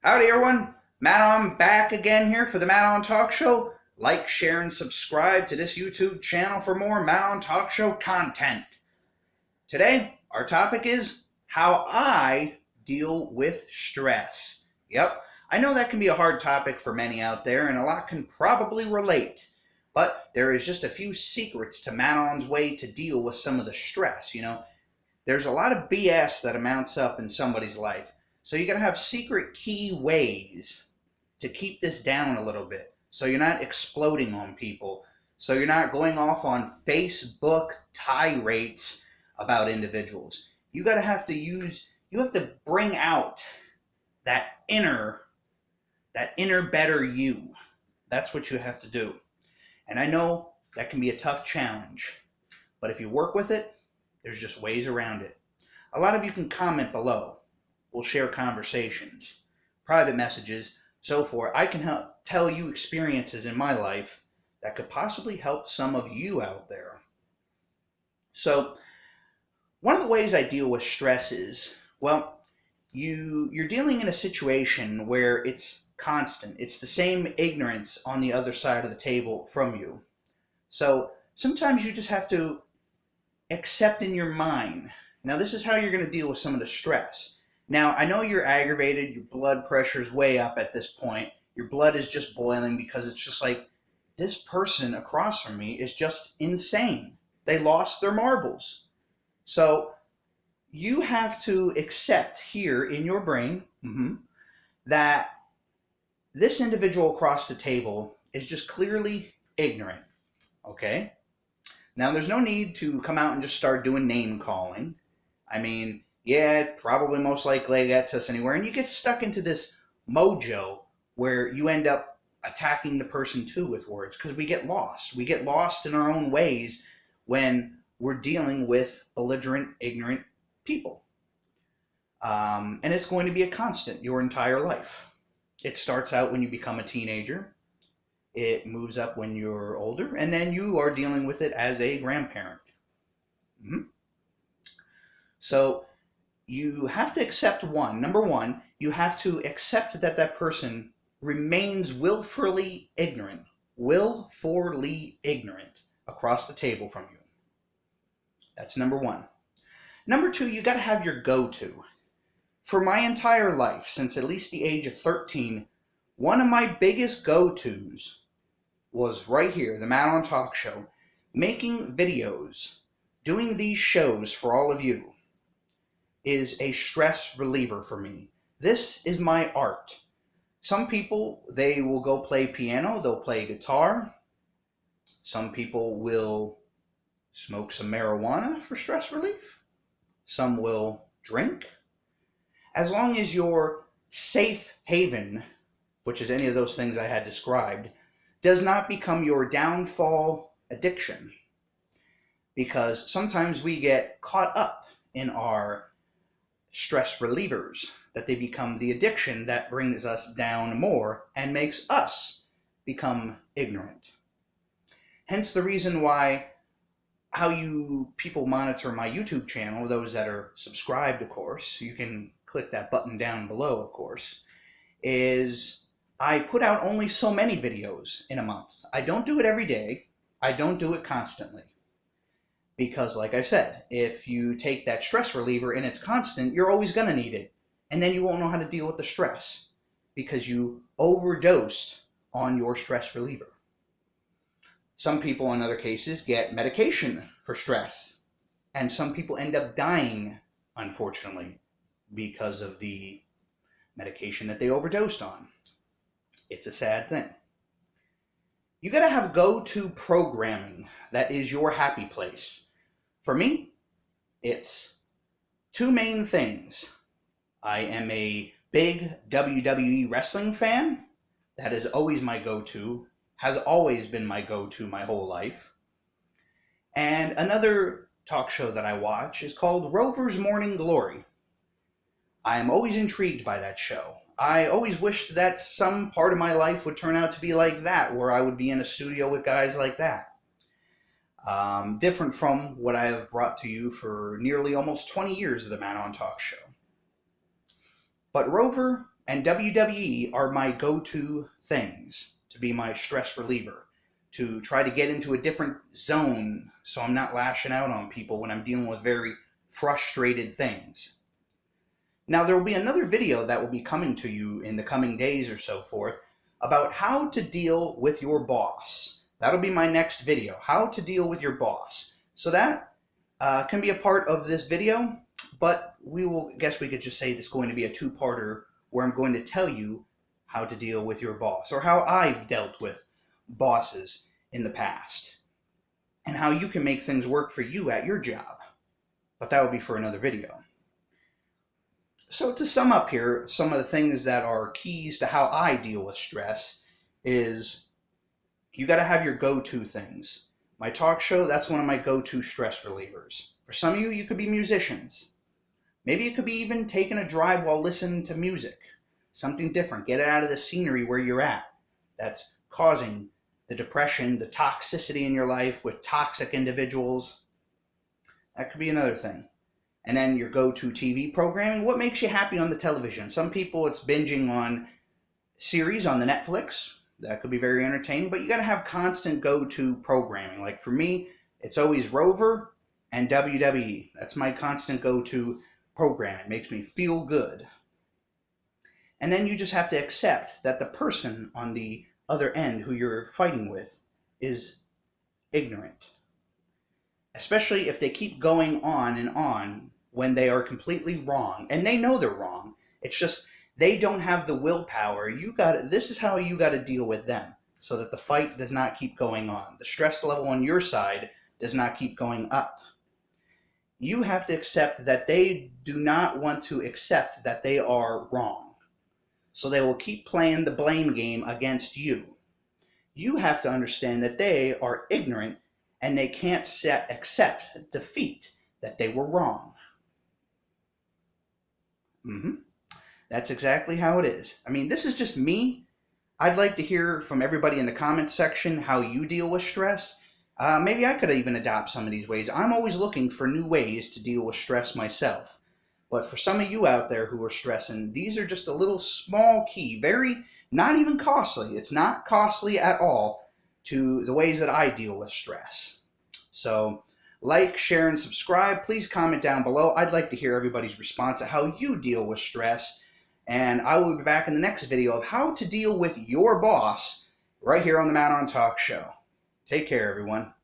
Howdy everyone, Matt Ahn back again here for the Matt Ahn Talk Show. Like, share, and subscribe to this YouTube channel for more Matt Ahn Talk Show content. Today, our topic is how I deal with stress. Yep, I know that can be a hard topic for many out there, and a lot can probably relate. But there is just a few secrets to Matt Ahn's way to deal with some of the stress. There's a lot of BS that amounts up in somebody's life. So you got to have secret key ways to keep this down a little bit. So you're not exploding on people. So you're not going off on Facebook tirades about individuals. You have to bring out that inner better you. That's what you have to do. And I know that can be a tough challenge, but if you work with it, there's just ways around it. A lot of you can comment below. We'll share conversations, private messages, so forth. I can tell you experiences in my life that could possibly help some of you out there. So one of the ways I deal with stress is, well, you're dealing in a situation where it's constant. It's the same ignorance on the other side of the table from you. So sometimes you just have to accept in your mind. Now this is how you're going to deal with some of the stress. Now, I know you're aggravated, your blood pressure's way up at this point. Your blood is just boiling because it's just like, this person across from me is just insane. They lost their marbles. So you have to accept here in your brain that this individual across the table is just clearly ignorant, okay? Now, there's no need to come out and just start doing name calling. I mean, yeah, it probably most likely gets us anywhere. And you get stuck into this mojo where you end up attacking the person too with words because we get lost. We get lost in our own ways when we're dealing with belligerent, ignorant people. And it's going to be a constant your entire life. It starts out when you become a teenager. It moves up when you're older. And then you are dealing with it as a grandparent. So you have to accept number one, you have to accept that that person remains willfully ignorant across the table from you. That's number one. Number two, you got to have your go-to. For my entire life, since at least the age of 13, one of my biggest go-tos was right here, the Matt Ahn Talk Show, making videos, doing these shows for all of you. Is a stress reliever for me. This is my art. Some people, they will go play piano, they'll play guitar. Some people will smoke some marijuana for stress relief. Some will drink. As long as your safe haven, which is any of those things I had described, does not become your downfall addiction. Because sometimes we get caught up in our stress relievers, that they become the addiction that brings us down more and makes us become ignorant. Hence the reason why how you people monitor my YouTube channel, those that are subscribed, of course, you can click that button down below, of course, is I put out only so many videos in a month. I don't do it every day. I don't do it constantly. Because, like I said, if you take that stress reliever and it's constant, you're always going to need it. And then you won't know how to deal with the stress because you overdosed on your stress reliever. Some people, in other cases, get medication for stress. And some people end up dying, unfortunately, because of the medication that they overdosed on. It's a sad thing. You got to have go-to programming that is your happy place. For me, it's two main things. I am a big WWE wrestling fan. That is always my go-to, has always been my go-to my whole life. And another talk show that I watch is called Rover's Morning Glory. I am always intrigued by that show. I always wished that some part of my life would turn out to be like that, where I would be in a studio with guys like that. Different from what I have brought to you for nearly almost 20 years of the Matt Ahn Talk Show. But Rover And WWE are my go-to things to be my stress reliever, to try to get into a different zone so I'm not lashing out on people when I'm dealing with very frustrated things. Now, there will be another video that will be coming to you in the coming days or so forth about how to deal with your boss. That'll be my next video, how to deal with your boss. So that can be a part of this video, but I guess we could just say this is going to be a two-parter where I'm going to tell you how to deal with your boss, or how I've dealt with bosses in the past, and how you can make things work for you at your job. But that will be for another video. So to sum up here, some of the things that are keys to how I deal with stress is you got to have your go-to things. My talk show, that's one of my go-to stress relievers. For some of you, you could be musicians. Maybe it could be even taking a drive while listening to music. Something different. Get it out of the scenery where you're at. That's causing the depression, the toxicity in your life with toxic individuals. That could be another thing. And then your go-to TV programming. What makes you happy on the television? Some people, it's binging on series on the Netflix. That could be very entertaining, but you got to have constant go-to programming. Like for me, it's always Rover and WWE. That's my constant go-to programming. It makes me feel good. And then you just have to accept that the person on the other end who you're fighting with is ignorant. Especially if they keep going on and on when they are completely wrong. And they know they're wrong. It's just they don't have the willpower. This is how you got to deal with them so that the fight does not keep going on. The stress level on your side does not keep going up. You have to accept that they do not want to accept that they are wrong. So they will keep playing the blame game against you. You have to understand that they are ignorant and they can't accept defeat, that they were wrong. That's exactly how it is. I mean, this is just me. I'd like to hear from everybody in the comments section how you deal with stress. Maybe I could even adopt some of these ways. I'm always looking for new ways to deal with stress myself. But for some of you out there who are stressing, these are just a little small key, not even costly. It's not costly at all to the ways that I deal with stress. So like, share, and subscribe. Please comment down below. I'd like to hear everybody's response to how you deal with stress. And I will be back in the next video of how to deal with your boss right here on the Matt Ahn Talk Show. Take care, everyone.